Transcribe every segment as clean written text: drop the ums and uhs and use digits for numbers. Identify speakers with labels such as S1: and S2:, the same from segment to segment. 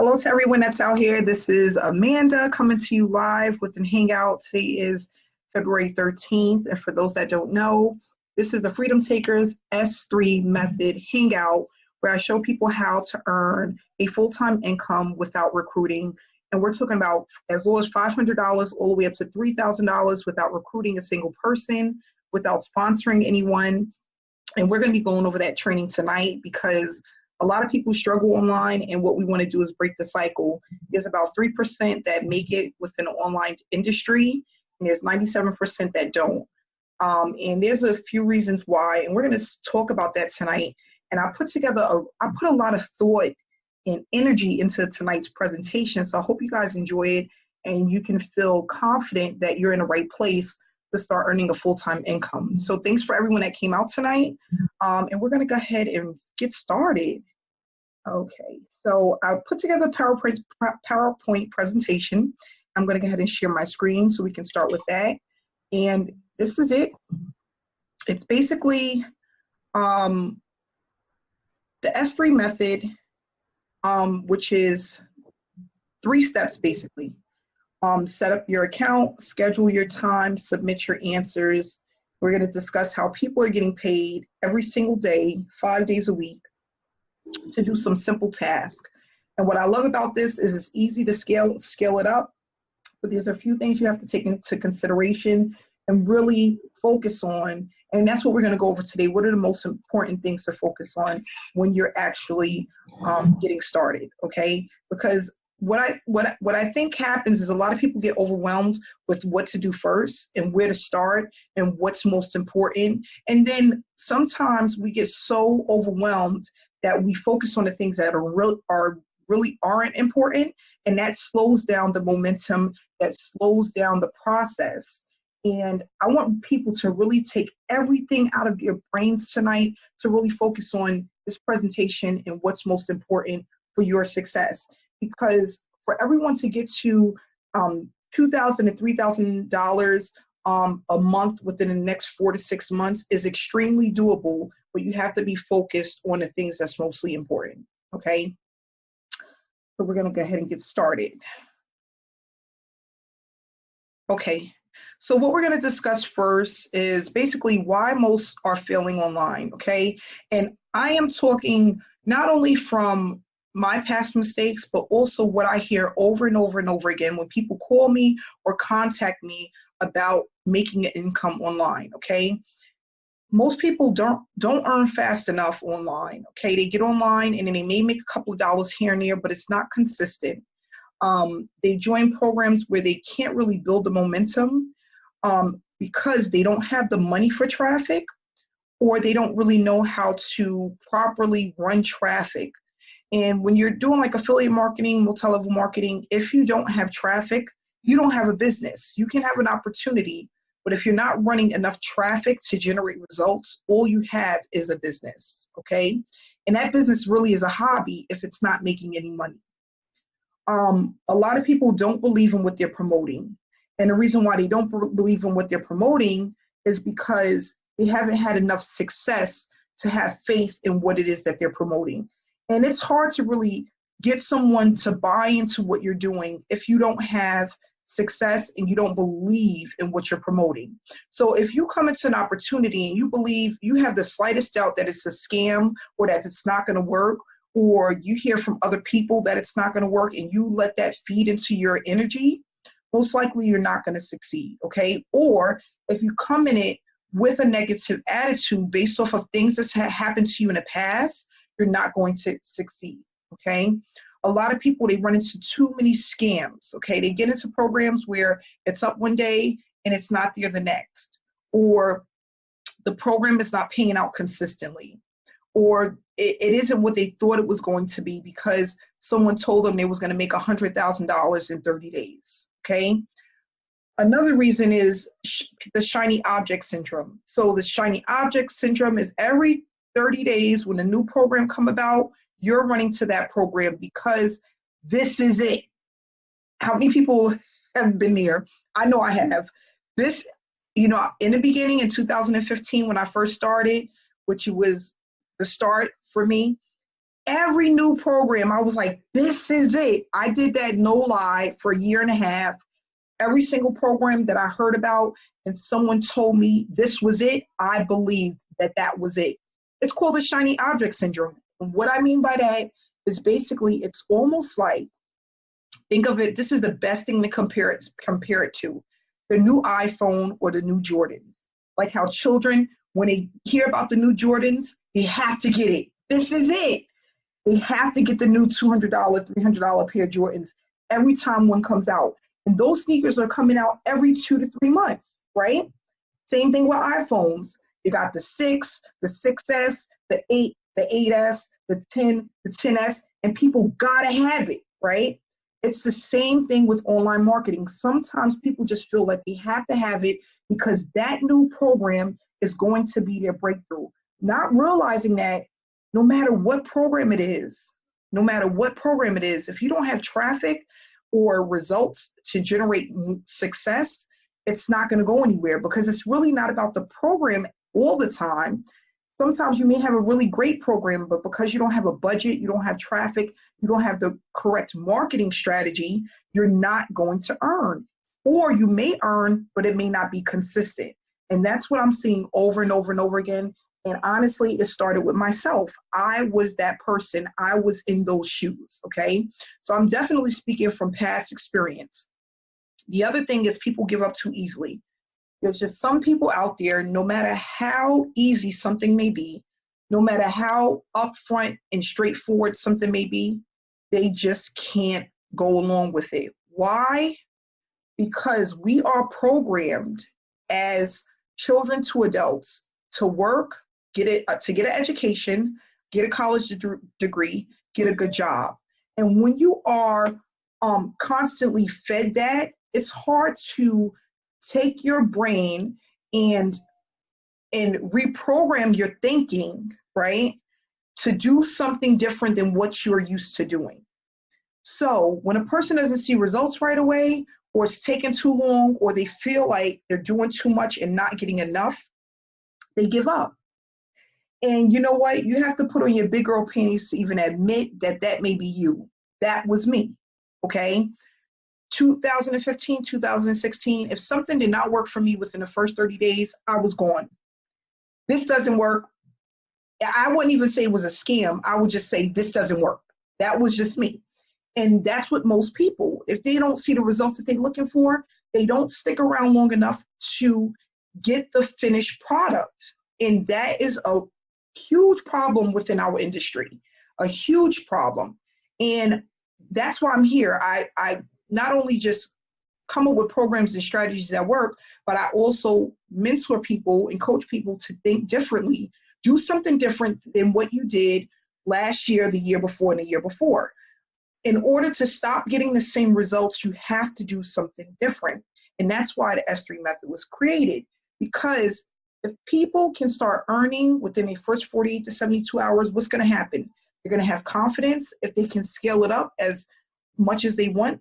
S1: Hello to everyone that's out here. This is Amanda coming to you live with an Hangout. Today is February 13th. And for those that don't know, this is the Freedom Takers S3 Method Hangout, where I show people how to earn a full-time income without recruiting. And we're talking about as low as $500 all the way up to $3,000 without recruiting a single person, without sponsoring anyone. And we're going to be going over that training tonight because a lot of people struggle online, and what we want to do is break the cycle. There's about 3% that make it within the online industry, and there's 97% that don't. And there's a few reasons why, and we're going to talk about that tonight. And I put a lot of thought and energy into tonight's presentation, so I hope you guys enjoy it and you can feel confident that you're in the right place to start earning a full-time income. So thanks for everyone that came out tonight. And we're going to go ahead and get started. Okay, so I put together a PowerPoint presentation. I'm going to go ahead and share my screen so we can start with that. And this is it. It's basically the S3 method, which is 3 steps basically. Set up your account, schedule your time, submit your answers. We're going to discuss how people are getting paid every single day, 5 days a week, to do some simple tasks. And what I love about this is it's easy to scale it up, but there's a few things you have to take into consideration and really focus on. And that's what we're going to go over today. What are the most important things to focus on when you're actually getting started, okay? Because what I think happens is a lot of people get overwhelmed with what to do first and where to start and what's most important. And then sometimes we get so overwhelmed that we focus on the things that really aren't important, and that slows down the momentum, that slows down the process. And I want people to really take everything out of their brains tonight to really focus on this presentation and what's most important for your success. Because for everyone to get to $2,000 to $3,000 a month within the next 4 to 6 months is extremely doable, but you have to be focused on the things that's mostly important, okay? So we're gonna go ahead and get started. Okay, so what we're gonna discuss first is basically why most are failing online, okay? And I am talking not only from my past mistakes, but also what I hear over and over and over again when people call me or contact me about making an income online, okay? Most people don't earn fast enough online, okay? They get online and then they may make a couple of dollars here and there, but it's not consistent. They join programs where they can't really build the momentum because they don't have the money for traffic, or they don't really know how to properly run traffic. And when you're doing like affiliate marketing, multi-level marketing, if you don't have traffic, you don't have a business. You can have an opportunity, but if you're not running enough traffic to generate results, all you have is a business, okay? And that business really is a hobby if it's not making any money. A lot of people don't believe in what they're promoting. And the reason why they don't believe in what they're promoting is because they haven't had enough success to have faith in what it is that they're promoting. And it's hard to really get someone to buy into what you're doing if you don't have success and you don't believe in what you're promoting. So if you come into an opportunity and you believe, you have the slightest doubt that it's a scam or that it's not going to work, or you hear from other people that it's not going to work and you let that feed into your energy, most likely you're not going to succeed, okay? Or if you come in it with a negative attitude based off of things that's happened to you in the past, you're not going to succeed, okay? A lot of people, they run into too many scams, okay? They get into programs where it's up one day and it's not there the next, or the program is not paying out consistently, or it isn't what they thought it was going to be because someone told them they was going to make $100,000 in 30 days, okay? Another reason is the shiny object syndrome. So the shiny object syndrome is every 30 days when a new program come about, you're running to that program because this is it. How many people have been there? I know I have. This, in the beginning in 2015 when I first started, which was the start for me, Every new program, I was like, this is it. I did that, no lie, for a year and a half. Every single program that I heard about and someone told me this was it, I believed that that was it. It's called the shiny object syndrome. And what I mean by that is basically it's almost like, think of it, this is the best thing to compare it to, the new iPhone or the new Jordans. Like how children, when they hear about the new Jordans, they have to get it. This is it. They have to get the new $200, $300 pair of Jordans every time one comes out. And those sneakers are coming out every 2 to 3 months, right? Same thing with iPhones. You got the 6, the 6S, the 8, the 8S, the 10, the 10S, and people gotta have it, right? It's the same thing with online marketing. Sometimes people just feel like they have to have it because that new program is going to be their breakthrough. Not realizing that no matter what program it is, if you don't have traffic or results to generate success, it's not going to go anywhere because it's really not about the program all the time. Sometimes you may have a really great program, but because you don't have a budget, you don't have traffic, you don't have the correct marketing strategy, you're not going to earn. Or you may earn, but it may not be consistent. And that's what I'm seeing over and over and over again. And honestly, it started with myself. I was that person. I was in those shoes, okay? So I'm definitely speaking from past experience. The other thing is people give up too easily. There's just some people out there, no matter how easy something may be, no matter how upfront and straightforward something may be, they just can't go along with it. Why? Because we are programmed as children to adults to work, to get an education, get a college degree, get a good job. And when you are constantly fed that, it's hard to take your brain and reprogram your thinking, right, to do something different than what you're used to doing. So when a person doesn't see results right away, or it's taking too long, or they feel like they're doing too much and not getting enough, they give up. And you know what? You have to put on your big girl panties to even admit that that may be you. That was me, okay? 2015, 2016, if something did not work for me within the first 30 days, I was gone. This doesn't work. I wouldn't even say it was a scam. I would just say this doesn't work. That was just me. And that's what most people, if they don't see the results that they're looking for, they don't stick around long enough to get the finished product. And that is a huge problem within our industry, a huge problem. And that's why I'm here. I not only just come up with programs and strategies that work, but I also mentor people and coach people to think differently, do something different than what you did last year, the year before, and the year before. In order to stop getting the same results, you have to do something different. And that's why the S3 method was created, because if people can start earning within the first 48 to 72 hours, what's going to happen? They're going to have confidence. If they can scale it up as much as they want,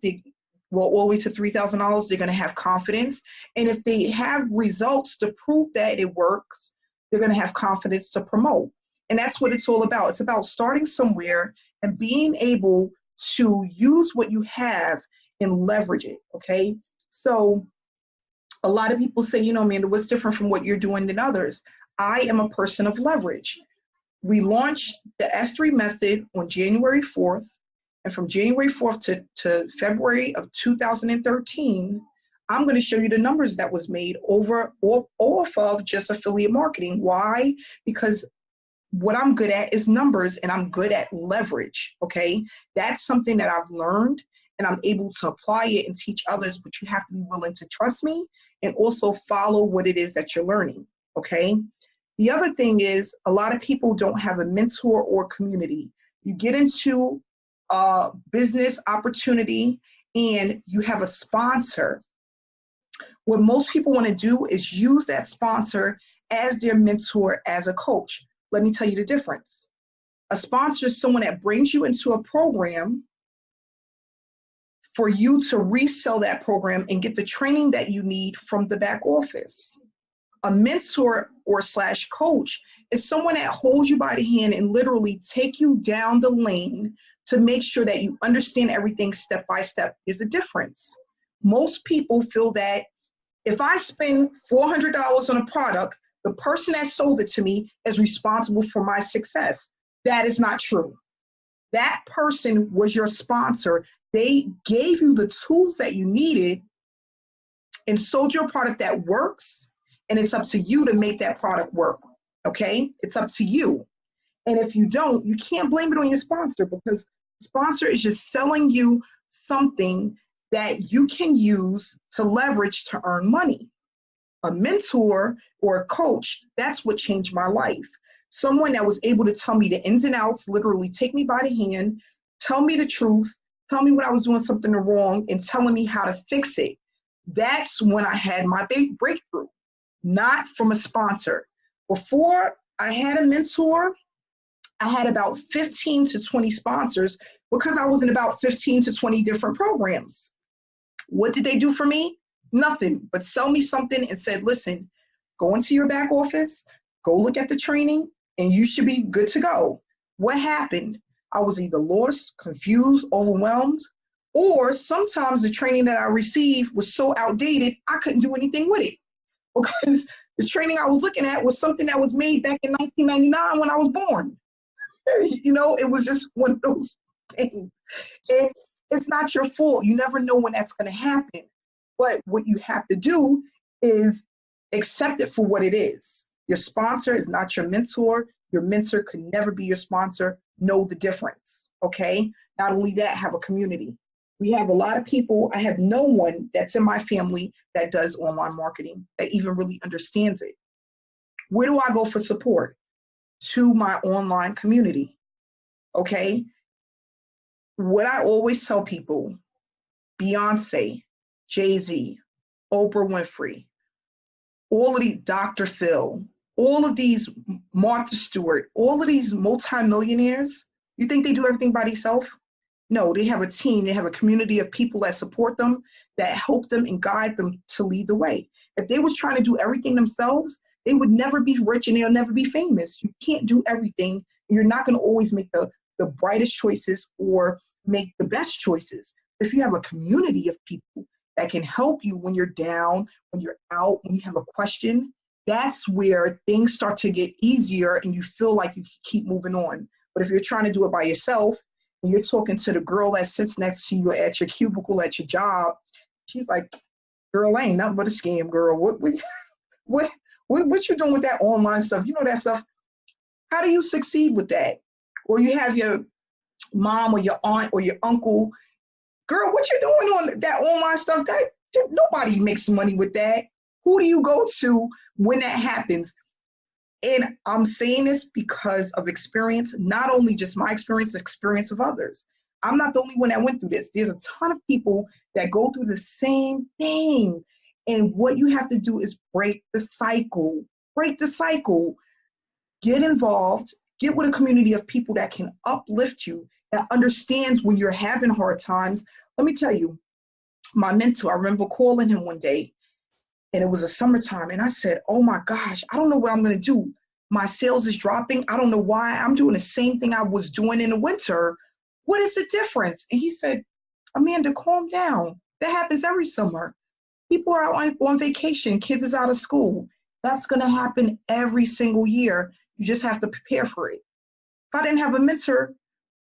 S1: all the way to $3,000, they're going to have confidence. And if they have results to prove that it works, they're going to have confidence to promote. And that's what it's all about. It's about starting somewhere and being able to use what you have and leverage it, okay? So a lot of people say, you know, Amanda, what's different from what you're doing than others? I am a person of leverage. We launched the S3 method on January 4th. And from January 4th to February of 2013, I'm going to show you the numbers that was made off of just affiliate marketing. Why? Because what I'm good at is numbers, and I'm good at leverage, okay? That's something that I've learned, and I'm able to apply it and teach others, but you have to be willing to trust me and also follow what it is that you're learning, okay? The other thing is a lot of people don't have a mentor or community. You get into a business opportunity and you have a sponsor. What most people want to do is use that sponsor as their mentor, as a coach. Let me tell you the difference. A sponsor is someone that brings you into a program for you to resell that program and get the training that you need from the back office. A mentor or slash coach is someone that holds you by the hand and literally take you down the lane to make sure that you understand everything step by step. There's a difference. Most people feel that if I spend $400 on a product, the person that sold it to me is responsible for my success. That is not true. That person was your sponsor. They gave you the tools that you needed and sold your product that works, and it's up to you to make that product work, okay? It's up to you. And if you don't, you can't blame it on your sponsor, because the sponsor is just selling you something that you can use to leverage to earn money. A mentor or a coach, that's what changed my life. Someone that was able to tell me the ins and outs, literally take me by the hand, tell me the truth, tell me when I was doing something wrong, and telling me how to fix it. That's when I had my big breakthrough, not from a sponsor. Before I had a mentor, I had about 15 to 20 sponsors because I was in about 15 to 20 different programs. What did they do for me? Nothing but sell me something and said, listen, go into your back office, go look at the training, and you should be good to go. What happened? I was either lost, confused, overwhelmed, or sometimes the training that I received was so outdated, I couldn't do anything with it, because the training I was looking at was something that was made back in 1999 when I was born. You know, it was just one of those things. And it's not your fault. You never know when that's going to happen. But what you have to do is accept it for what it is. Your sponsor is not your mentor. Your mentor could never be your sponsor. Know the difference, okay? Not only that, have a community. We have a lot of people. I have no one that's in my family that does online marketing, that even really understands it. Where do I go for support? To my online community, okay? What I always tell people, Beyonce, Jay-Z, Oprah Winfrey, all of these, Dr. Phil, all of these, Martha Stewart, all of these multimillionaires, you think they do everything by themselves? No, they have a team. They have a community of people that support them, that help them and guide them to lead the way. If they was trying to do everything themselves, they would never be rich and they'll never be famous. You can't do everything. You're not going to always make the brightest choices or make the best choices. If you have a community of people that can help you when you're down, when you're out, when you have a question, that's where things start to get easier and you feel like you can keep moving on. But if you're trying to do it by yourself and you're talking to the girl that sits next to you at your cubicle at your job, she's like, girl, I ain't nothing but a scam, girl. What you doing with that online stuff? You know that stuff. How do you succeed with that? Or you have your mom or your aunt or your uncle, girl, what you doing on that online stuff? That nobody makes money with that. Who do you go to when that happens? And I'm saying this because of experience, not only just my experience, the experience of others. I'm not the only one that went through this. There's a ton of people that go through the same thing. And what you have to do is break the cycle. Break the cycle. Get involved. Get with a community of people that can uplift you, that understands when you're having hard times. Let me tell you, my mentor, I remember calling him one day, and it was a summertime, and I said, oh my gosh, I don't know what I'm going to do. My sales is dropping. I don't know why. I'm doing the same thing I was doing in the winter. What is the difference? And he said, Amanda, calm down. That happens every summer. People are out on vacation. Kids is out of school. That's going to happen every single year. You just have to prepare for it. If I didn't have a mentor,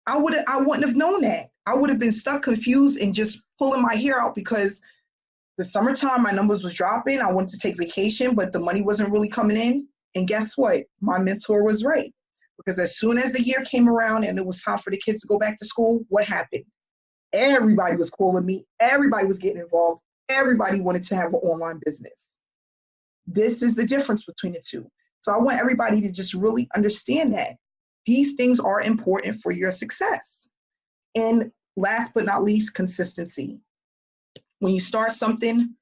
S1: I wouldn't have known that. I would have been stuck, confused, and just pulling my hair out because the summertime, my numbers was dropping. I wanted to take vacation, but the money wasn't really coming in. And guess what? My mentor was right. Because as soon as the year came around and it was time for the kids to go back to school, what happened? Everybody was calling me. Everybody was getting involved. Everybody wanted to have an online business. This is the difference between the two. So I want everybody to just really understand that these things are important for your success. And last but not least, consistency. When you start something,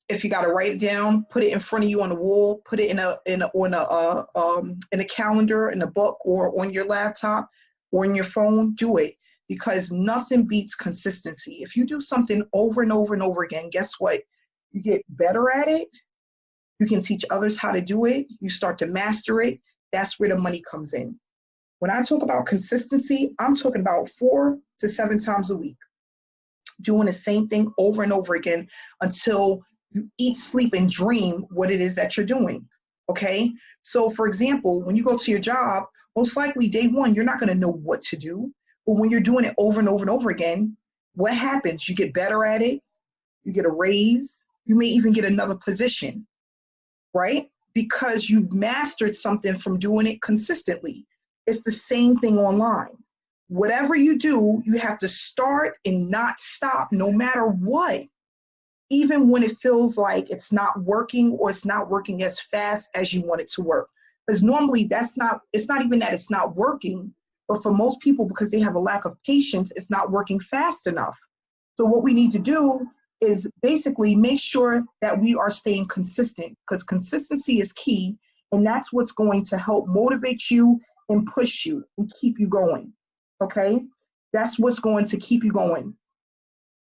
S1: if you got to write it down, put it in front of you on the wall, put it in a calendar, in a book, or on your laptop, or in your phone. Do it, because nothing beats consistency. If you do something over and over and over again, guess what? You get better at it, You can teach others how to do it. You start to master it. That's where the money comes in. When I talk about consistency, I'm talking about 4 to 7 times a week, doing the same thing over and over again until you eat, sleep, and dream what it is that you're doing. Okay? So, for example, when you go to your job, most likely day one, you're not going to know what to do. But when you're doing it over and over and over again, what happens? You get better at it. You get a raise. You may even get another position, right? Because you've mastered something from doing it consistently. It's the same thing online. Whatever you do, you have to start and not stop, no matter what. Even when it feels like it's not working or it's not working as fast as you want it to work. Because normally it's not even that it's not working, but for most people, because they have a lack of patience, it's not working fast enough. So what we need to do is basically make sure that we are staying consistent, because consistency is key, and that's what's going to help motivate you and push you and keep you going, okay? That's what's going to keep you going.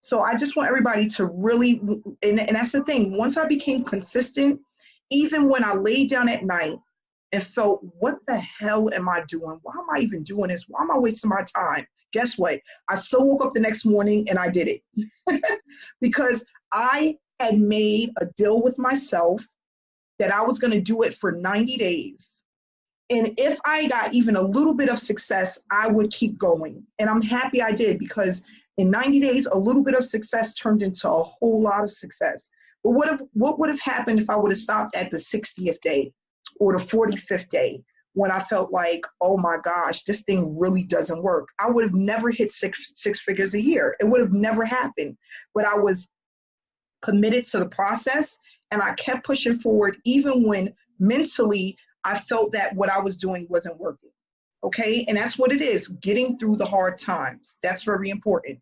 S1: So I just want everybody to really, and that's the thing, once I became consistent, even when I laid down at night and felt, what the hell am I doing? Why am I even doing this? Why am I wasting my time? Guess what? I still woke up the next morning and I did it because I had made a deal with myself that I was going to do it for 90 days. And if I got even a little bit of success, I would keep going. And I'm happy I did, because in 90 days, a little bit of success turned into a whole lot of success. But what would have happened if I would have stopped at the 60th day or the 45th day, when I felt like, oh my gosh, this thing really doesn't work? I would have never hit six figures a year. It would have never happened. But I was committed to the process, and I kept pushing forward even when mentally I felt that what I was doing wasn't working. Okay? And that's what it is, getting through the hard times. That's very important.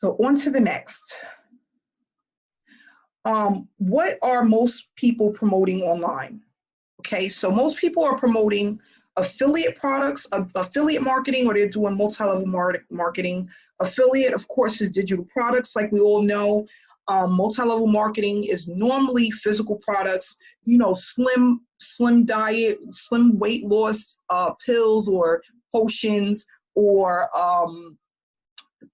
S1: So on to the next. What are most people promoting online? Okay, so most people are promoting affiliate products, affiliate marketing, or they're doing multi-level marketing. Affiliate, of course, is digital products, like we all know. Multi-level marketing is normally physical products, slim diet, slim weight loss pills or potions, or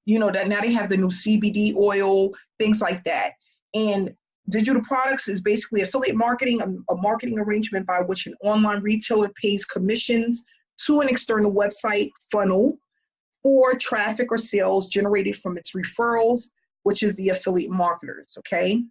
S1: that now they have the new CBD oil, things like that. And digital products is basically affiliate marketing, a marketing arrangement by which an online retailer pays commissions to an external website funnel for traffic or sales generated from its referrals, which is the affiliate marketers, okay?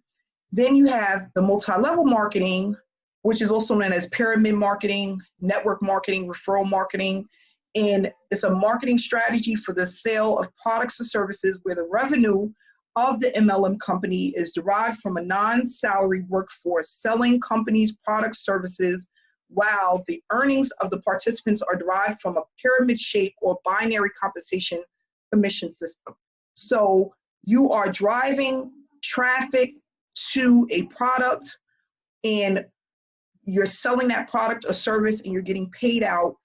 S1: Then you have the multi-level marketing, which is also known as pyramid marketing, network marketing, referral marketing. And it's a marketing strategy for the sale of products or services where the revenue of the MLM company is derived from a non-salary workforce selling companies' products, services, while the earnings of the participants are derived from a pyramid shape or binary compensation commission system. So you are driving traffic to a product, and you're selling that product or service, and you're getting paid out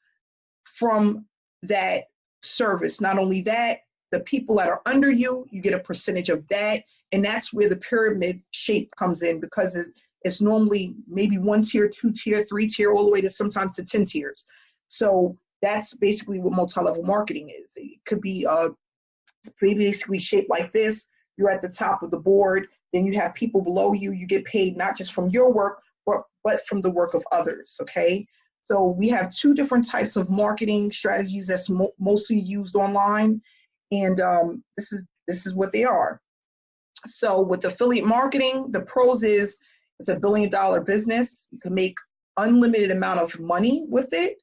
S1: from that service. Not only that, the people that are under you, you get a percentage of that. And that's where the pyramid shape comes in, because it's normally maybe 1 tier, 2 tier, 3 tier, all the way to sometimes to 10 tiers. So that's basically what multi-level marketing is. It could be basically shaped like this. You're at the top of the board, then you have people below you. You get paid not just from your work, but from the work of others, okay? So we have 2 different types of marketing strategies that's mostly used online. And this is what they are. So with affiliate marketing, the pros is it's $1 billion business. You can make unlimited amount of money with it.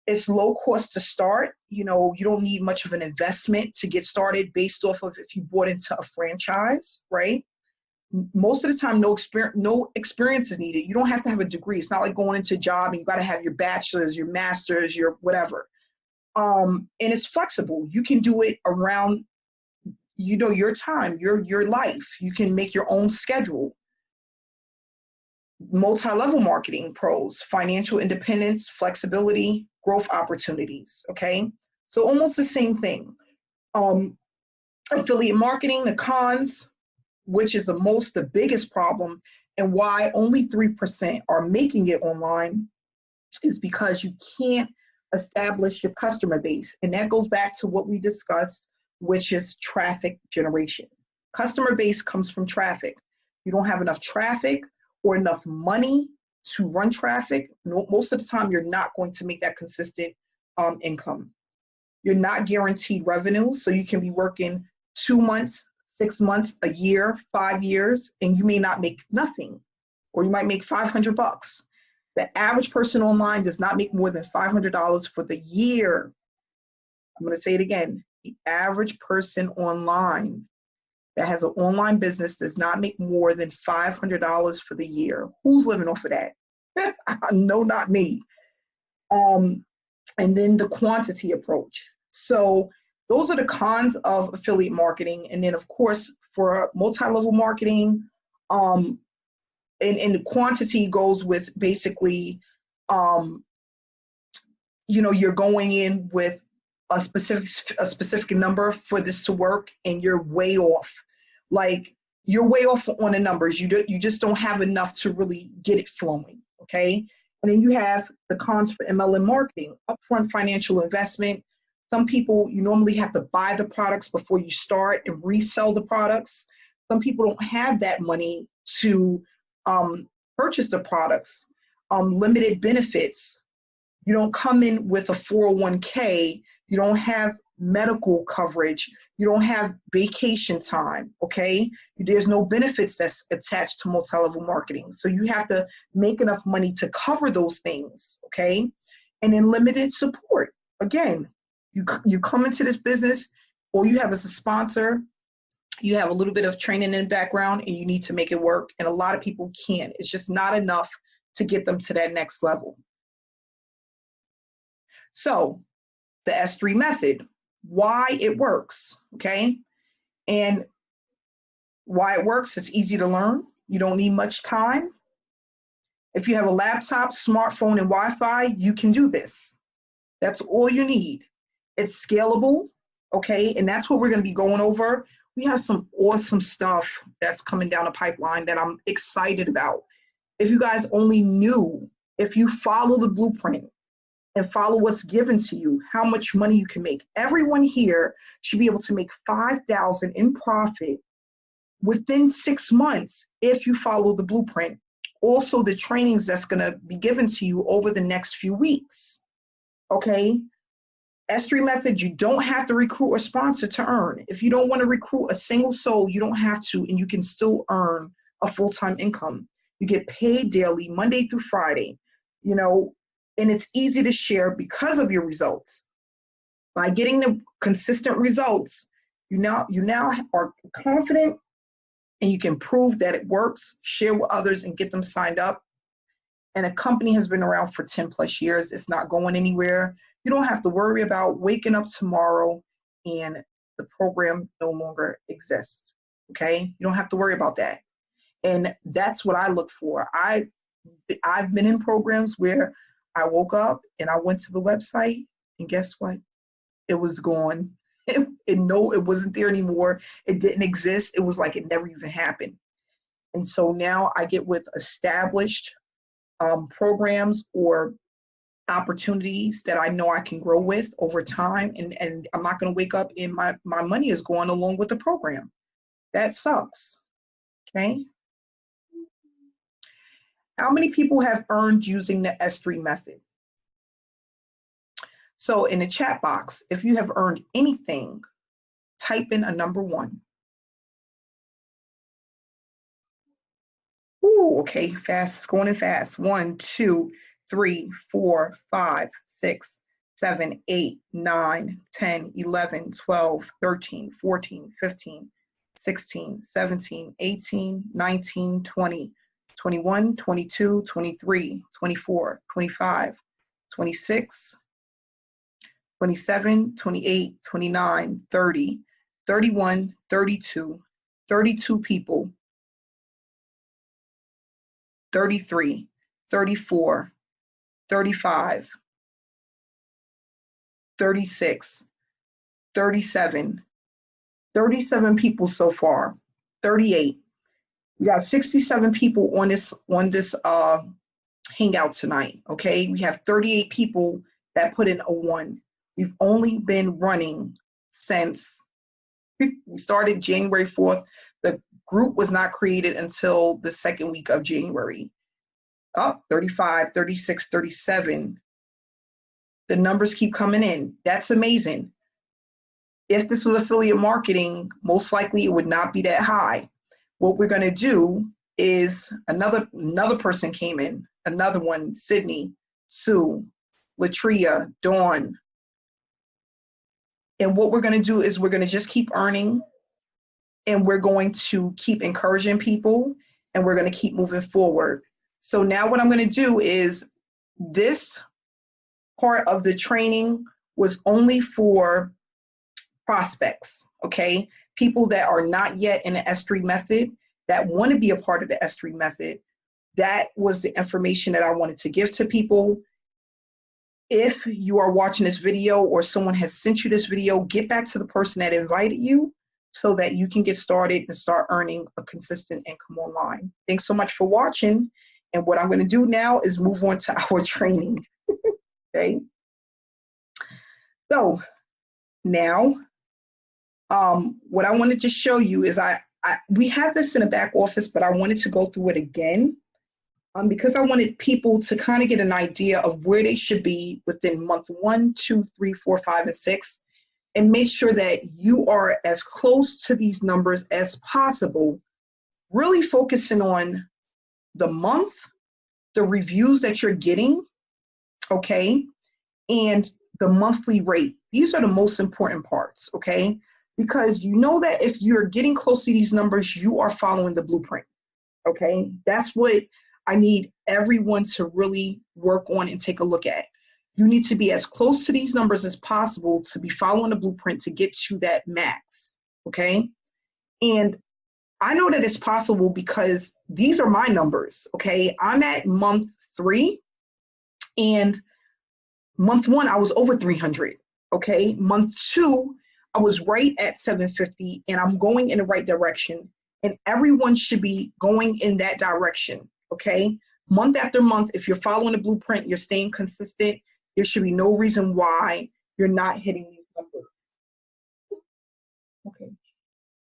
S1: It's low cost to start. You don't need much of an investment to get started based off of if you bought into a franchise, right? Most of the time, no experience is needed. You don't have to have a degree. It's not like going into a job and you got to have your bachelor's, your master's, your whatever. And it's flexible. You can do it around, your time, your life. You can make your own schedule. Multi-level marketing pros: financial independence, flexibility, growth opportunities, okay? So almost the same thing. Affiliate marketing, the cons: which is the biggest problem, and why only 3% are making it online, is because you can't establish your customer base. And that goes back to what we discussed, which is traffic generation. Customer base comes from traffic. You don't have enough traffic or enough money to run traffic. Most of the time, you're not going to make that consistent income. You're not guaranteed revenue, so you can be working 2 months, 6 months, a year, 5 years, and you may not make nothing, or you might make $500. The average person online does not make more than $500 for the year. I'm going to say it again. The average person online that has an online business does not make more than $500 for the year. Who's living off of that? No, not me. And then the quantity approach. So those are the cons of affiliate marketing. And then, of course, for multi-level marketing, and the quantity goes with basically, you're going in with a specific number for this to work, and you're way off. Like, you're way off on the numbers. You just don't have enough to really get it flowing, okay? And then you have the cons for MLM marketing, upfront financial investment. Some people, you normally have to buy the products before you start and resell the products. Some people don't have that money to purchase the products. Limited benefits. You don't come in with a 401k. You don't have medical coverage. You don't have vacation time, okay? There's no benefits that's attached to multi-level marketing. So you have to make enough money to cover those things, okay? And then limited support. Again, you come into this business, all you have is a sponsor, you have a little bit of training in the background, and you need to make it work. And a lot of people can't. It's just not enough to get them to that next level. So the S3 method, why it works, okay? And why it works, it's easy to learn. You don't need much time. If you have a laptop, smartphone, and Wi-Fi, you can do this. That's all you need. It's scalable, okay? And that's what we're gonna be going over. We have some awesome stuff that's coming down the pipeline that I'm excited about. If you guys only knew, if you follow the blueprint and follow what's given to you, how much money you can make. Everyone here should be able to make $5,000 in profit within 6 months if you follow the blueprint. Also, the trainings that's gonna be given to you over the next few weeks, okay? S3 method, you don't have to recruit or sponsor to earn. If you don't wanna recruit a single soul, you don't have to, and you can still earn a full-time income. You get paid daily, Monday through Friday, and it's easy to share because of your results. By getting the consistent results, you now are confident, and you can prove that it works, share with others, and get them signed up. And a company has been around for 10 plus years. It's not going anywhere. You don't have to worry about waking up tomorrow and the program no longer exists, okay? You don't have to worry about that. And that's what I look for. I've been in programs where I woke up and I went to the website, and guess what? It was gone. It wasn't there anymore. It didn't exist. It was like it never even happened. And so now I get with established programs or opportunities that I know I can grow with over time, and I'm not going to wake up and my money is going along with the program. That sucks, okay? How many people have earned using the S3 method? So in the chat box, if you have earned anything, type in a number 1. Ooh, okay, fast, it's going in fast. 1, 2, 3, 4, 5, 6, 7, 8, 9, 10, 11, 12, 13, 14, 15, 16, 17, 18, 19, 20, 21, 22, 23, 24, 25, 26, 27, 28, 29, 30, 31, 32, 32 people, 33, 34, 35, 36, 37, 37 people so far. 38. We got 67 people on this hangout tonight, okay? We have 38 people that put in a 1. We've only been running since we started January 4th. The group was not created until the second week of January. 35, 36, 37. The numbers keep coming in. That's amazing. If this was affiliate marketing, most likely it would not be that high. What we're going to do is another person came in, another one, Sydney, Sue, Latria, Dawn. And what we're going to do is we're going to just keep earning, and we're going to keep encouraging people, and we're going to keep moving forward. So now what I'm going to do is, this part of the training was only for prospects, okay? People that are not yet in the S3 method, that want to be a part of the S3 method. That was the information that I wanted to give to people. If you are watching this video or someone has sent you this video, get back to the person that invited you so that you can get started and start earning a consistent income online. Thanks so much for watching. And what I'm going to do now is move on to our training. Okay. So now, what I wanted to show you is we have this in the back office, but I wanted to go through it again because I wanted people to kind of get an idea of where they should be within month 1, 2, 3, 4, 5, and 6, and make sure that you are as close to these numbers as possible, really focusing on the month, the reviews that you're getting, okay, and the monthly rate. These are the most important parts, okay? Because you know that if you're getting close to these numbers, you are following the blueprint, okay? That's what I need everyone to really work on and take a look at. You need to be as close to these numbers as possible to be following the blueprint to get to that max, okay? And I know that it's possible because these are my numbers, okay? I'm at month 3, and month 1, I was over 300, okay? Month 2, I was right at 750, and I'm going in the right direction. And everyone should be going in that direction, okay? Month after month, if you're following the blueprint, you're staying consistent, there should be no reason why you're not hitting these numbers. Okay.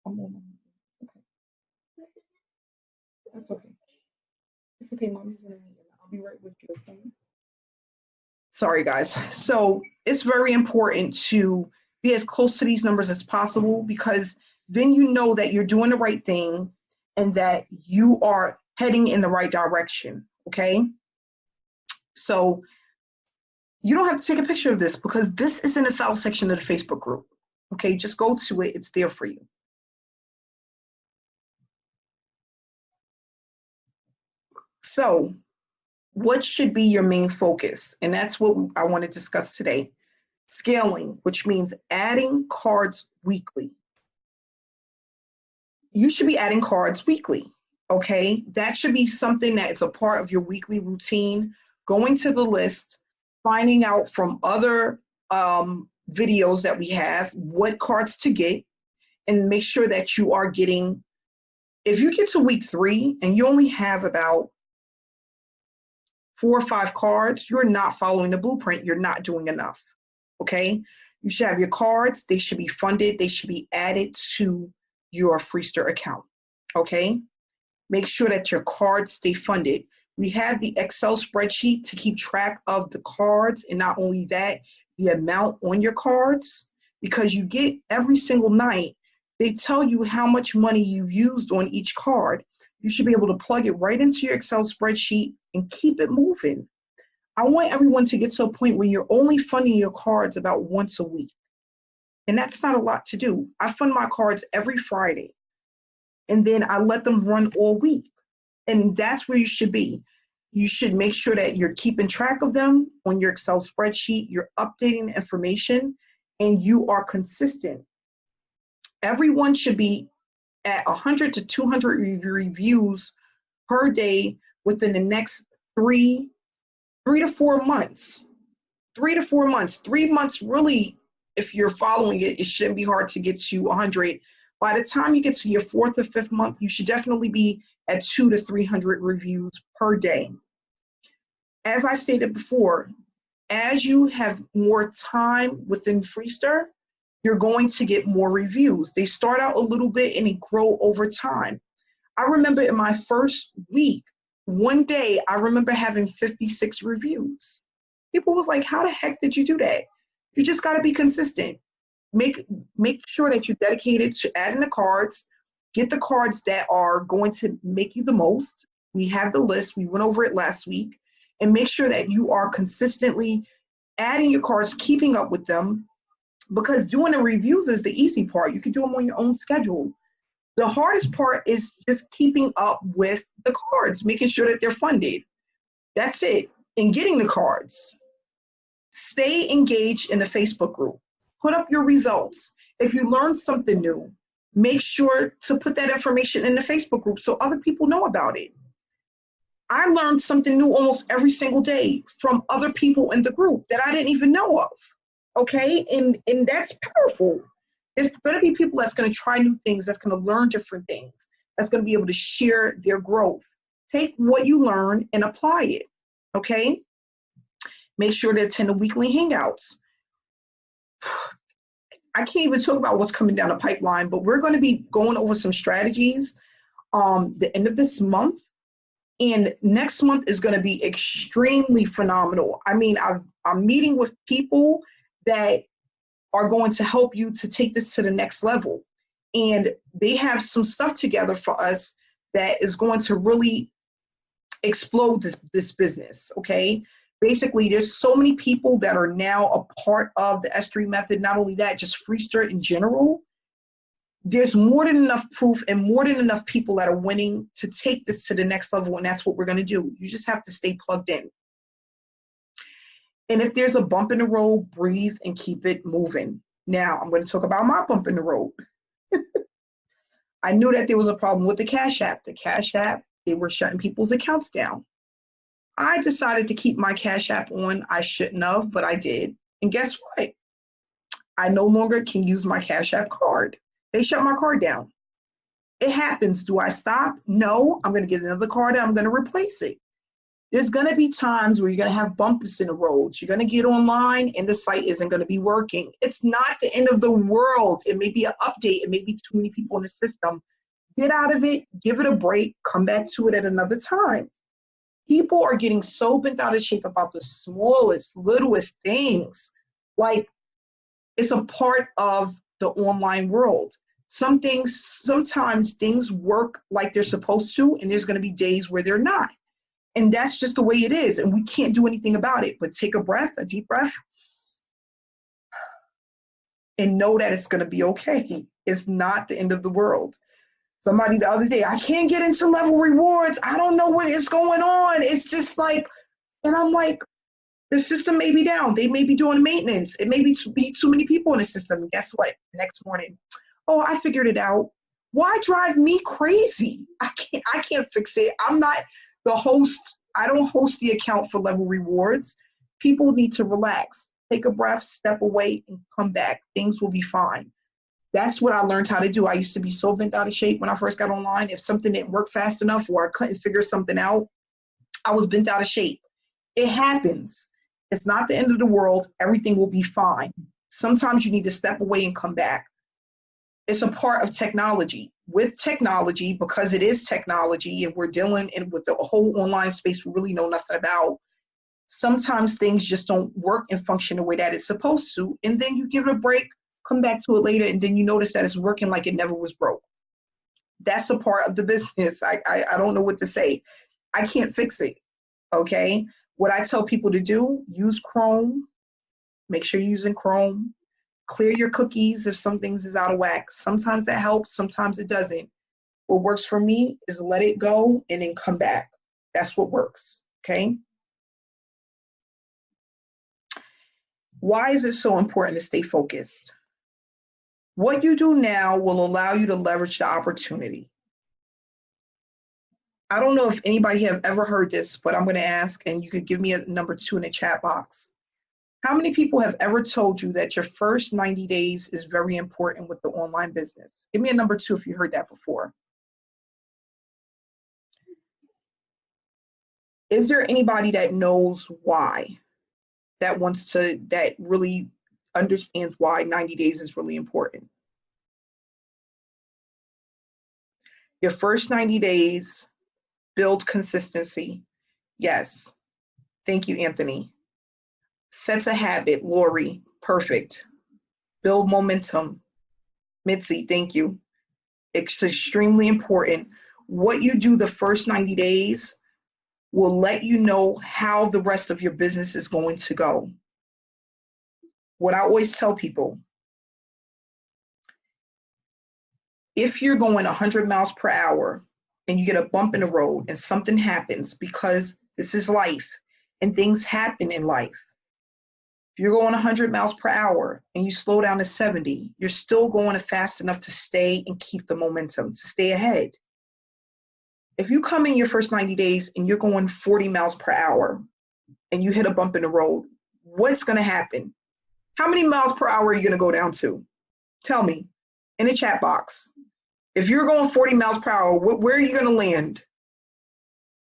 S1: Okay. That's okay. It's okay, Mommy's in a meeting. I'll be right with you, okay? Sorry, guys. So it's very important to be as close to these numbers as possible, because then you know that you're doing the right thing and that you are heading in the right direction, okay? So you don't have to take a picture of this because this is in the file section of the Facebook group, okay? Just go to it. It's there for you. So what should be your main focus? And that's what I want to discuss today. Scaling, which means adding cards weekly. You should be adding cards weekly, okay? That should be something that is a part of your weekly routine, going to the list, finding out from other videos that we have what cards to get, and make sure that you are getting, if you get to week 3 and you only have about 4 or 5 cards, you're not following the blueprint, you're not doing enough, okay? You should have your cards, they should be funded, they should be added to your Freester account, okay? Make sure that your cards stay funded. We have the Excel spreadsheet to keep track of the cards, and not only that, the amount on your cards, because you get every single night, they tell you how much money you've used on each card. You should be able to plug it right into your Excel spreadsheet and keep it moving. I want everyone to get to a point where you're only funding your cards about once a week. And that's not a lot to do. I fund my cards every Friday, and then I let them run all week. And that's where you should be. You should make sure that you're keeping track of them on your Excel spreadsheet, you're updating the information, and you are consistent. Everyone should be at 100 to 200 reviews per day within the next 3 to 4 months. 3 to 4 months. 3 months, really, if you're following it, it shouldn't be hard to get to 100 By the time you get to your 4th or 5th month, you should definitely be at 200 to 300 reviews per day. As I stated before, as you have more time within Freestir, you're going to get more reviews. They start out a little bit and they grow over time. I remember in my first week, one day, I remember having 56 reviews. People was like, how the heck did you do that? You just got to be consistent. Make sure that you're dedicated to adding the cards. Get the cards that are going to make you the most. We have the list. We went over it last week. And make sure that you are consistently adding your cards, keeping up with them, because doing the reviews is the easy part. You can do them on your own schedule. The hardest part is just keeping up with the cards, making sure that they're funded. That's it. And getting the cards. Stay engaged in the Facebook group. Put up your results. If you learn something new, make sure to put that information in the Facebook group so other people know about it. I learned something new almost every single day from other people in the group that I didn't even know of, okay? And that's powerful. There's going to be people that's going to try new things, that's going to learn different things, that's going to be able to share their growth. Take what you learn and apply it, okay? Make sure to attend the weekly hangouts. I can't even talk about what's coming down the pipeline, but we're going to be going over some strategies the end of this month. And next month is going to be extremely phenomenal. I mean, I'm meeting with people that are going to help you to take this to the next level. And they have some stuff together for us that is going to really explode this business, okay? Basically, there's so many people that are now a part of the S3 method. Not only that, just Freestir in general. There's more than enough proof and more than enough people that are winning to take this to the next level, and that's what we're going to do. You just have to stay plugged in. And if there's a bump in the road, breathe and keep it moving. Now, I'm going to talk about my bump in the road. I knew that there was a problem with the Cash App. The Cash App, they were shutting people's accounts down. I decided to keep my Cash App on. I shouldn't have, but I did. And guess what? I no longer can use my Cash App card. They shut my card down. It happens. Do I stop? No, I'm going to get another card and I'm going to replace it. There's going to be times where you're going to have bumps in the road. You're going to get online and the site isn't going to be working. It's not the end of the world. It may be an update. It may be too many people in the system. Get out of it. Give it a break. Come back to it at another time. People are getting so bent out of shape about the smallest, littlest things. Like, it's a part of the online world. Sometimes things work like they're supposed to, and there's going to be days where they're not. And that's just the way it is, and we can't do anything about it. But take a breath, a deep breath, and know that it's going to be okay. It's not the end of the world. Somebody the other day, I can't get into level rewards. I don't know what is going on. It's just like, and I'm like, the system may be down. They may be doing maintenance. It may be too many people in the system. And guess what? Next morning, oh, I figured it out. Why drive me crazy? I can't fix it. I'm not the host. I don't host the account for level rewards. People need to relax. Take a breath, step away, and come back. Things will be fine. That's what I learned how to do. I used to be so bent out of shape when I first got online. If something didn't work fast enough or I couldn't figure something out, I was bent out of shape. It happens. It's not the end of the world. Everything will be fine. Sometimes you need to step away and come back. It's a part of technology. With technology, because it is technology and we're dealing with the whole online space we really know nothing about, sometimes things just don't work and function the way that it's supposed to. And then you give it a break, come back to it later, and then you notice that it's working like it never was broke. That's a part of the business. I don't know what to say. I can't fix it, okay? What I tell people to do, use Chrome. Make sure you're using Chrome. Clear your cookies if some things is out of whack. Sometimes that helps, sometimes it doesn't. What works for me is let it go and then come back. That's what works, okay? Why is it so important to stay focused? What you do now will allow you to leverage the opportunity. I don't know if anybody have ever heard this, but I'm going to ask, and you could give me a number 2 in the chat box. How many people have ever told you that your first 90 days is very important with the online business? Give me a number 2 if you heard that before. Is there anybody that knows why, that really understands why 90 days is really important? Your first 90 days, build consistency. Yes. Thank you, Anthony. Sets a habit, Lori. Perfect. Build momentum. Mitzi, thank you. It's extremely important. What you do the first 90 days will let you know how the rest of your business is going to go. What I always tell people, if you're going 100 miles per hour and you get a bump in the road and something happens, because this is life and things happen in life. If you're going 100 miles per hour and you slow down to 70, you're still going fast enough to stay and keep the momentum, to stay ahead. If you come in your first 90 days and you're going 40 miles per hour and you hit a bump in the road, what's going to happen? How many miles per hour are you going to go down to? Tell me in the chat box. If you're going 40 miles per hour, where are you going to land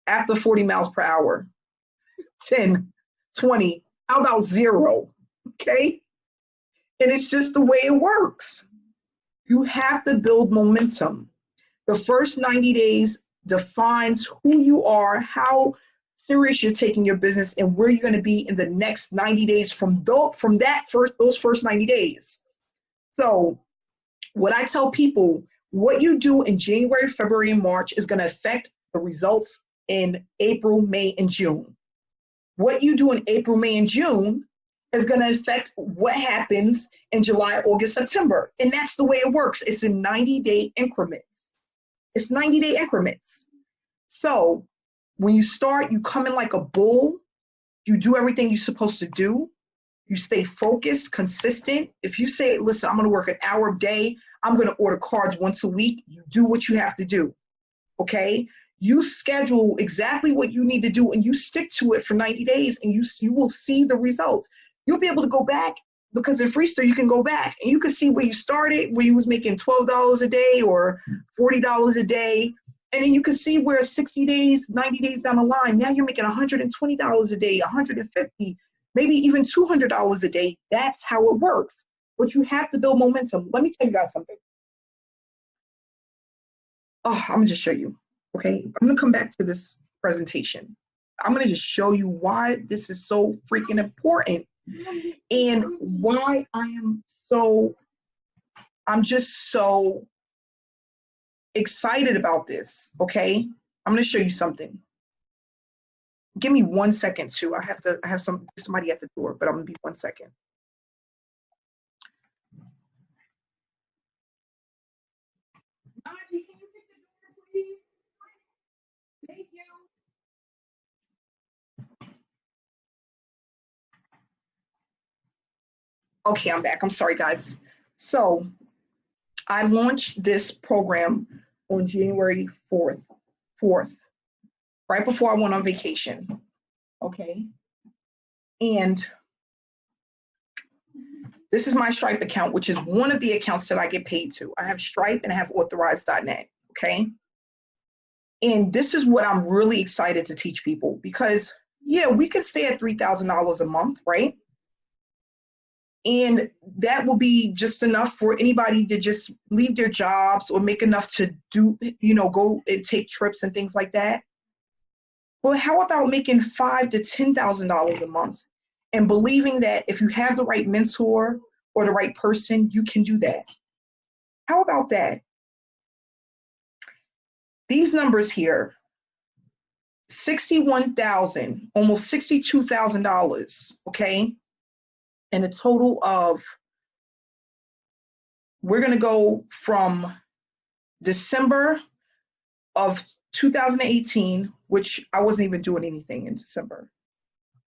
S1: after 40 miles per hour? 10, 20, how about 0? Okay? And it's just the way it works. You have to build momentum. The first 90 days defines who you are, how serious you're taking your business, and where you're going to be in the next 90 days from those first 90 days. So what I tell people, what you do in January, February, and March is going to affect the results in April, May, and June. What you do in April, May, and June is going to affect what happens in July, August, September. And that's the way it works. It's in 90-day increments. It's 90-day increments. So when you start, you come in like a bull. You do everything you're supposed to do. You stay focused, consistent. If you say, listen, I'm going to work an hour a day, I'm going to order cards once a week, you do what you have to do, okay? You schedule exactly what you need to do and you stick to it for 90 days and you will see the results. You'll be able to go back, because in Freester you can go back and you can see where you started, where you was making $12 a day or $40 a day. And then you can see where 60 days, 90 days down the line, now you're making $120 a day, $150, maybe even $200 a day. That's how it works. But you have to build momentum. Let me tell you guys something. Oh, I'm gonna just show you, okay? I'm gonna come back to this presentation. I'm gonna just show you why this is so freaking important and why I'm just so excited about this, okay? I'm gonna show you something. Give me 1 second too. I have somebody at the door, but I'm gonna be 1 second. Naji, can you pick the door, please? Thank you. Okay, I'm back. I'm sorry, guys. So I launched this program on January 4th, right before I went on vacation, okay? And this is my Stripe account, which is one of the accounts that I get paid to. I have Stripe and I have authorized.net, okay? And this is what I'm really excited to teach people, because yeah, we could stay at $3,000 a month, right? And that will be just enough for anybody to just leave their jobs or make enough to do, go and take trips and things like that. Well, how about making $5,000 to $10,000 a month and believing that if you have the right mentor or the right person, you can do that? How about that? These numbers here, $61,000, almost $62,000, okay? And a total of, we're gonna go from December of 2018, which I wasn't even doing anything in December.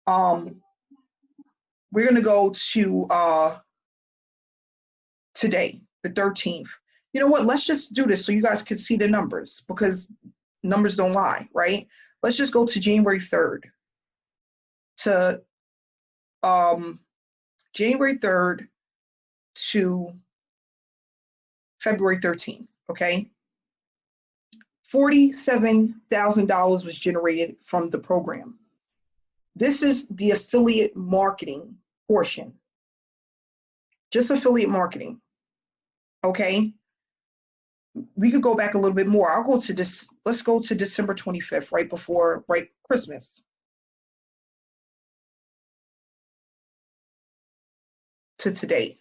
S1: We're gonna go to today, the 13th. You know what, let's just do this so you guys can see the numbers, because numbers don't lie, right? Let's just go to January 3rd to January 3rd to February 13th, okay? $47,000 was generated from the program. This is the affiliate marketing portion. Just affiliate marketing, okay? We could go back a little bit more. I'll go to this, let's go to December 25th, right before, right, Christmas. To today.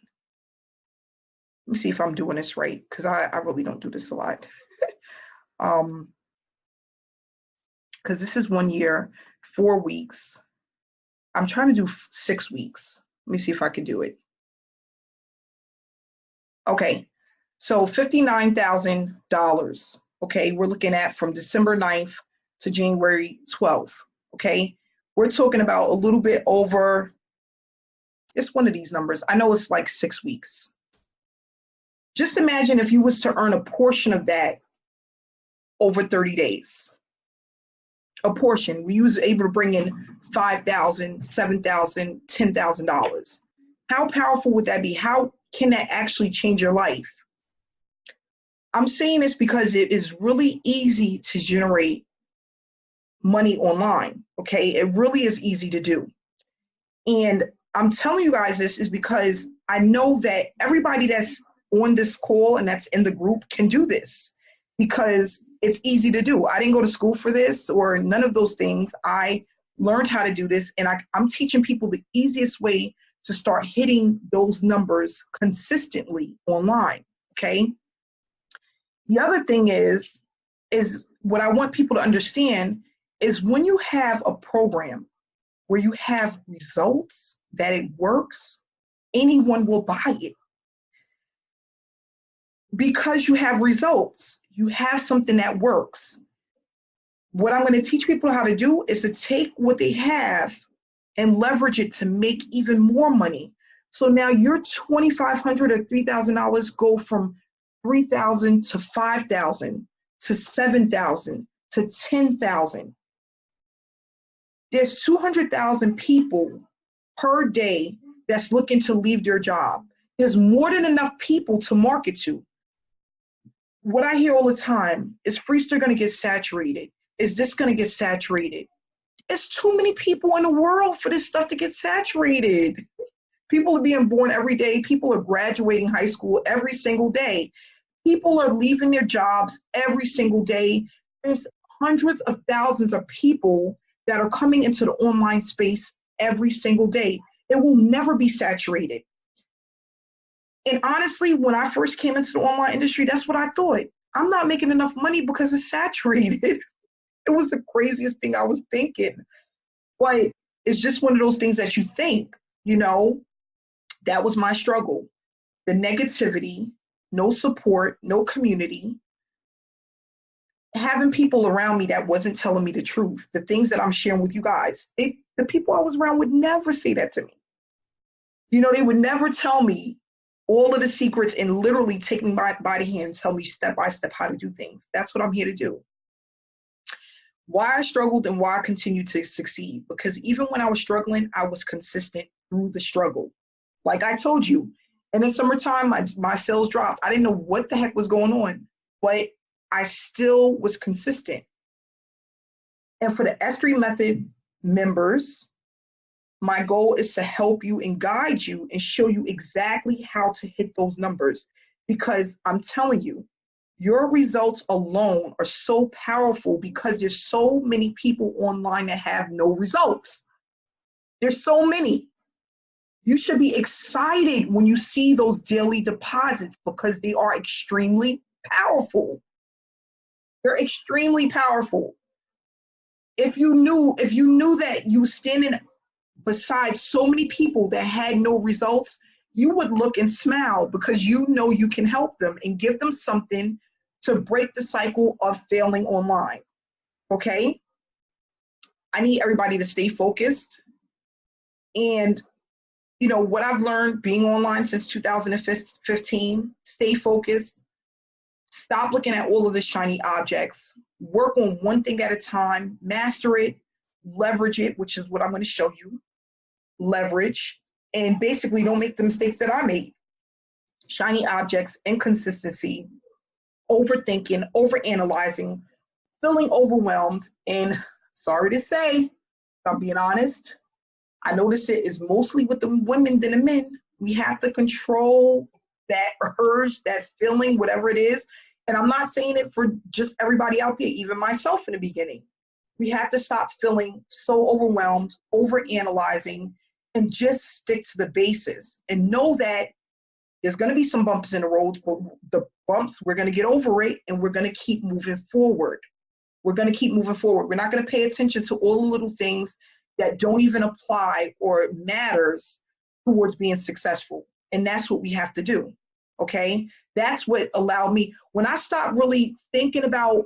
S1: Let me see if I'm doing this right, because I really don't do this a lot. Because this is 1 year, 4 weeks. I'm trying to do 6 weeks. Let me see if I can do it. Okay, so $59,000. Okay, we're looking at from December 9th to January 12th. Okay, we're talking about a little bit over, it's one of these numbers. I know it's like 6 weeks. Just imagine if you was to earn a portion of that over 30 days. A portion, we was able to bring in $5,000, $7,000, $10,000. How powerful would that be? How can that actually change your life? I'm saying this because it is really easy to generate money online, okay? It really is easy to do. And I'm telling you guys this is because I know that everybody that's on this call and that's in the group can do this because it's easy to do. I didn't go to school for this or none of those things. I learned how to do this, and I'm teaching people the easiest way to start hitting those numbers consistently online, okay? The other thing is what I want people to understand is when you have a program where you have results, that it works, anyone will buy it. Because you have results, you have something that works. What I'm going to teach people how to do is to take what they have and leverage it to make even more money. So now your $2,500 or $3,000 go from $3,000 to $5,000 to $7,000 to $10,000. There's 200,000 people per day that's looking to leave their job. There's more than enough people to market to. What I hear all the time is Freester going to get saturated? Is this going to get saturated? There's too many people in the world for this stuff to get saturated. People are being born every day. People are graduating high school every single day. People are leaving their jobs every single day. There's hundreds of thousands of people that are coming into the online space every single day. It will never be saturated. And honestly, when I first came into the online industry, that's what I thought. I'm not making enough money because it's saturated. It was the craziest thing I was thinking. But it's just one of those things that you think, you know. That was my struggle. The negativity, no support, no community, having people around me that wasn't telling me the truth, the things that I'm sharing with you guys. The people I was around would never say that to me. You know, they would never tell me all of the secrets and literally take me by the hand and tell me step by step how to do things. That's what I'm here to do. Why I struggled and why I continued to succeed, because even when I was struggling, I was consistent through the struggle. Like I told you, in the summertime, my sales dropped. I didn't know what the heck was going on, but I still was consistent. And for the S3 Method members, my goal is to help you and guide you and show you exactly how to hit those numbers, because I'm telling you, your results alone are so powerful because there's so many people online that have no results. There's so many. You should be excited when you see those daily deposits because they are extremely powerful. They're extremely powerful. If you knew that you were standing beside so many people that had no results, you would look and smile because you know you can help them and give them something to break the cycle of failing online, okay? I need everybody to stay focused. And you know, what I've learned being online since 2015, stay focused, stop looking at all of the shiny objects, work on one thing at a time, master it, leverage it, which is what I'm going to show you, leverage, and basically don't make the mistakes that I made. Shiny objects, inconsistency, overthinking, overanalyzing, feeling overwhelmed, and sorry to say, if I'm being honest, I notice it is mostly with the women than the men. We have to control that urge, that feeling, whatever it is. And I'm not saying it for just everybody out there, even myself in the beginning. We have to stop feeling so overwhelmed, overanalyzing, and just stick to the basis and know that there's going to be some bumps in the road, but the bumps, we're going to get over it, and we're going to keep moving forward. We're going to keep moving forward. We're not going to pay attention to all the little things that don't even apply or matters towards being successful. And that's what we have to do, okay? That's what allowed me, when I stopped really thinking about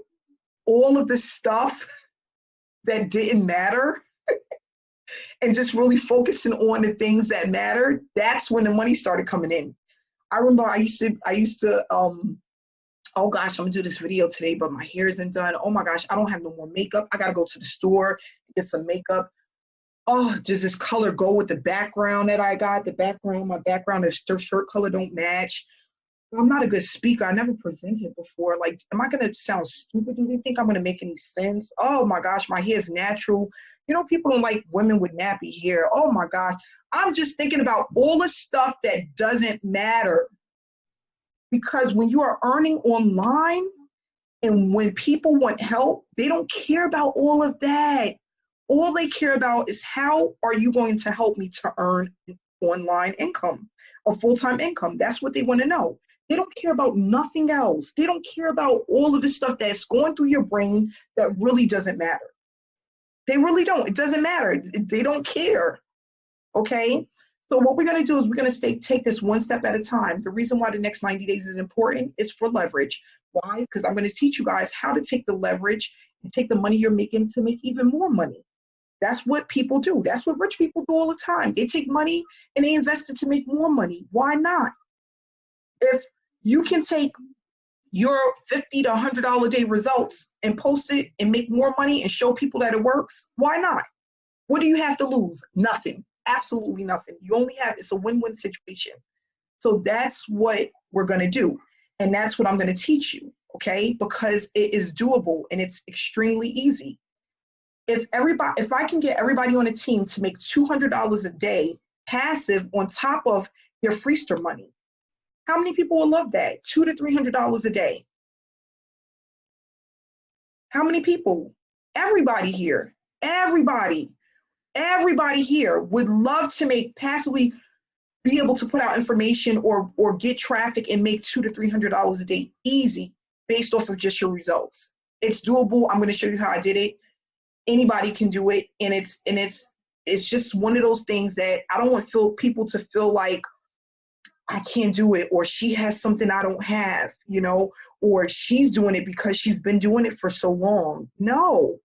S1: all of this stuff that didn't matter and just really focusing on the things that mattered, that's when the money started coming in. I remember I used to, oh gosh, I'm gonna do this video today, but my hair isn't done. Oh my gosh, I don't have no more makeup. I gotta go to the store, get some makeup. Oh, does this color go with the background that I got? My background, the shirt color don't match. I'm not a good speaker. I never presented before. Like, am I gonna sound stupid? Do they think I'm gonna make any sense? Oh my gosh, my hair is natural. You know, people don't like women with nappy hair. Oh my gosh. I'm just thinking about all the stuff that doesn't matter. Because when you are earning online and when people want help, they don't care about all of that. All they care about is how are you going to help me to earn online income, a full-time income. That's what they want to know. They don't care about nothing else. They don't care about all of the stuff that's going through your brain that really doesn't matter. They really don't. It doesn't matter. They don't care. Okay? So what we're going to do is we're going to take this one step at a time. The reason why the next 90 days is important is for leverage. Why? Because I'm going to teach you guys how to take the leverage and take the money you're making to make even more money. That's what people do. That's what rich people do all the time. They take money and they invest it to make more money. Why not? If you can take your $50 to $100 a day results and post it and make more money and show people that it works, why not? What do you have to lose? Nothing. Absolutely nothing. You only have, it's a win-win situation. So that's what we're going to do. And that's what I'm going to teach you, okay? Because it is doable and it's extremely easy. If I can get everybody on a team to make $200 a day passive on top of their Freester money, how many people will love that? $200 to $300 a day. How many people? Everybody here. Everybody here would love to make passively be able to put out information or get traffic and make $200 to $300 a day easy based off of just your results. It's doable. I'm going to show you how I did it. Anybody can do it, and it's just one of those things that I don't want people to feel like I can't do it, or she has something I don't have, you know, or she's doing it because she's been doing it for so long. No.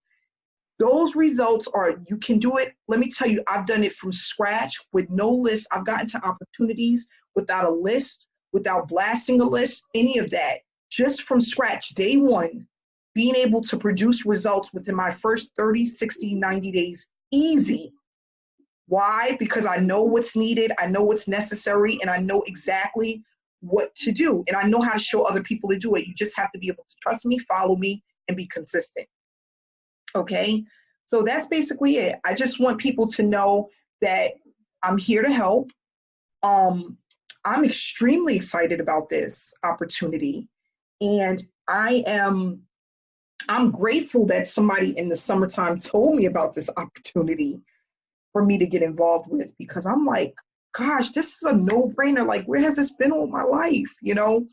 S1: Those results are, you can do it. Let me tell you, I've done it from scratch with no list. I've gotten to opportunities without a list, without blasting a list, any of that. Just from scratch, day one, being able to produce results within my first 30, 60, 90 days, easy. Why? Because I know what's needed, I know what's necessary, and I know exactly what to do. And I know how to show other people to do it. You just have to be able to trust me, follow me, and be consistent. Okay, so that's basically it. I just want people to know that I'm here to help. I'm extremely excited about this opportunity, and I'm grateful that somebody in the summertime told me about this opportunity for me to get involved with, because I'm like, gosh, this is a no-brainer. Like, where has this been all my life? You know,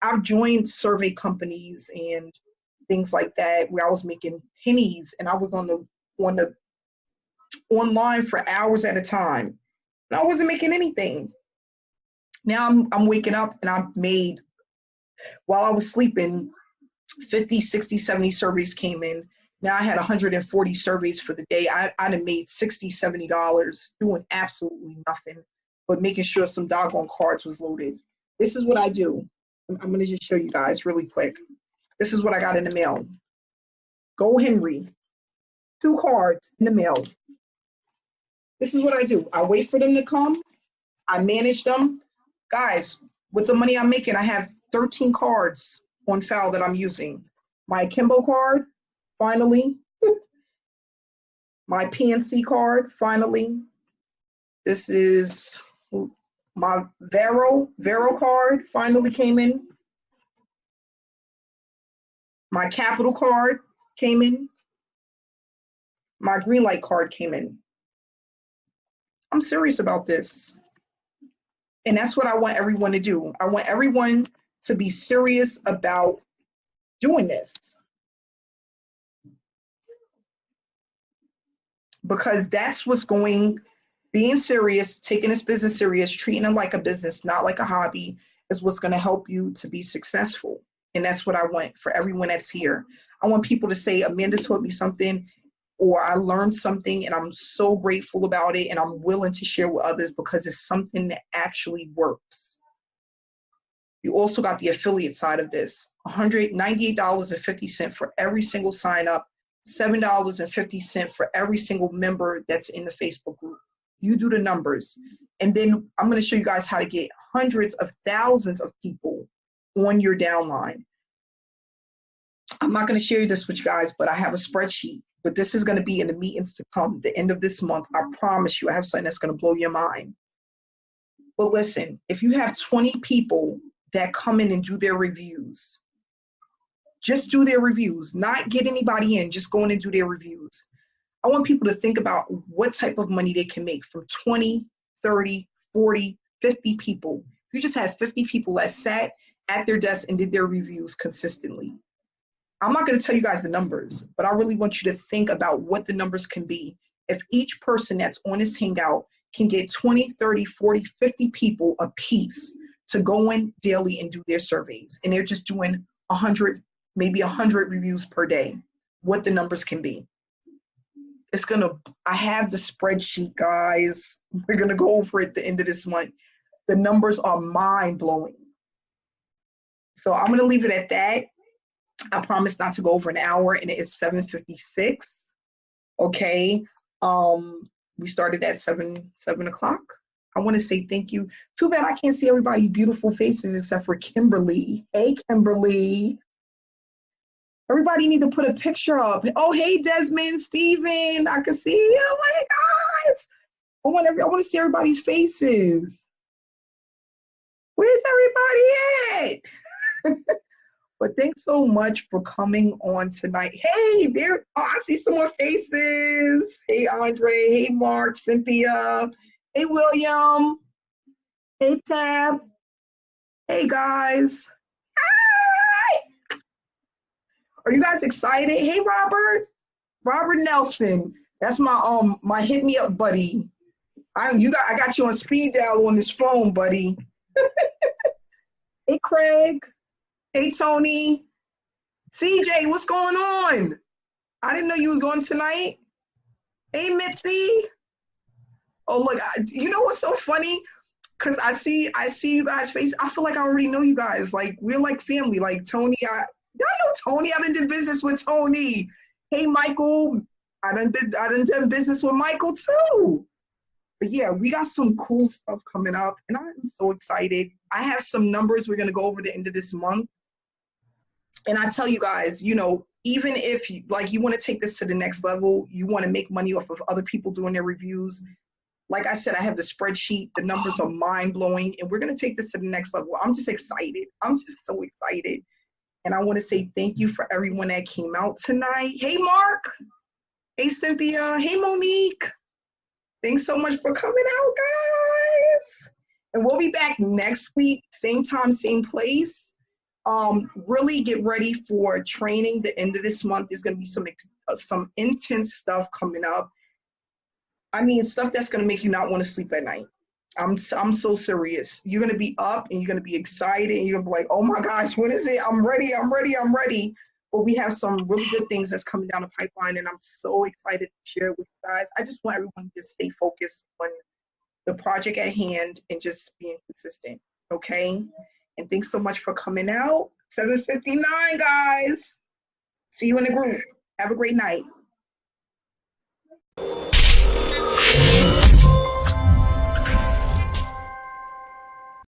S1: I've joined survey companies and things like that where I was making pennies, and I was on the online for hours at a time, and I wasn't making anything. Now I'm waking up and I've made, while I was sleeping, 50, 60, 70 surveys came in. Now I had 140 surveys for the day. I'd have made $60, $70 doing absolutely nothing but making sure some doggone cards was loaded. This is what I do. I'm going to just show you guys really quick. This is what I got in the mail. Go Henry. 2 cards in the mail. This is what I do. I wait for them to come, I manage them. Guys, with the money I'm making, I have 13 cards on file that I'm using. My Akimbo card, finally. My PNC card, finally. This is my Vero card, finally came in. My Capital card came in. My Greenlight card came in. I'm serious about this. And that's what I want everyone to do. I want everyone to be serious about doing this. Because that's what's being serious, taking this business serious, treating it like a business, not like a hobby, is what's going to help you to be successful. And that's what I want for everyone that's here. I want people to say, Amanda taught me something, or I learned something, and I'm so grateful about it, and I'm willing to share with others because it's something that actually works. You also got the affiliate side of this, $198.50 for every single sign up, $7.50 for every single member that's in the Facebook group. You do the numbers. And then I'm going to show you guys how to get hundreds of thousands of people on your downline. I'm not going to share this with you guys, but I have a spreadsheet. But this is going to be in the meetings to come, the end of this month. I promise you, I have something that's going to blow your mind. But listen, if you have 20 people that come in and do their reviews, just do their reviews, not get anybody in, just go in and do their reviews. I want people to think about what type of money they can make from 20, 30, 40, 50 people. If you just had 50 people that sat at their desk and did their reviews consistently. I'm not going to tell you guys the numbers, but I really want you to think about what the numbers can be. If each person that's on this hangout can get 20, 30, 40, 50 people a piece to go in daily and do their surveys, and they're just doing 100, maybe 100 reviews per day, what the numbers can be. I have the spreadsheet, guys. We're going to go over it at the end of this month. The numbers are mind-blowing. So I'm going to leave it at that. I promise not to go over an hour, and it is 7:56. Okay. We started at 7 o'clock. I want to say thank you. Too bad I can't see everybody's beautiful faces except for Kimberly. Hey, Kimberly. Everybody need to put a picture up. Oh, hey, Desmond, Steven. I can see you. Oh my gosh. I want to see everybody's faces. Where's everybody at? But thanks so much for coming on tonight. Hey, I see some more faces. Hey, Andre. Hey, Mark, Cynthia. Hey, William. Hey, Tab. Hey, guys. Hi. Are you guys excited? Hey, Robert. Robert Nelson. That's my hit me up buddy. I got you on speed dial on this phone, buddy. Hey, Craig. Hey, Tony. CJ, what's going on? I didn't know you was on tonight. Hey, Mitzi. Oh, look, you know what's so funny? Because I see you guys' face. I feel like I already know you guys. Like, we're like family. Like, Tony, y'all know Tony. I done did business with Tony. Hey, Michael. I done done business with Michael, too. But yeah, we got some cool stuff coming up, and I'm so excited. I have some numbers we're going to go over the end of this month. And I tell you guys, even if you want to take this to the next level, you want to make money off of other people doing their reviews. Like I said, I have the spreadsheet. The numbers are mind-blowing, and we're going to take this to the next level. I'm just excited. I'm just so excited. And I want to say thank you for everyone that came out tonight. Hey, Mark. Hey, Cynthia. Hey, Monique. Thanks so much for coming out, guys. And we'll be back next week, same time, same place. Really get ready for training. The end of this month, there's going to be some intense stuff coming up. I mean, stuff that's going to make you not want to sleep at night. I'm so serious. You're going to be up and you're going to be excited and you're going to be like, oh my gosh, when is it? I'm ready. But we have some really good things that's coming down the pipeline, and I'm so excited to share it with you guys. I just want everyone to stay focused on the project at hand and just being consistent, okay? And thanks so much for coming out. 7:59, guys. See you in the group. Have a great night.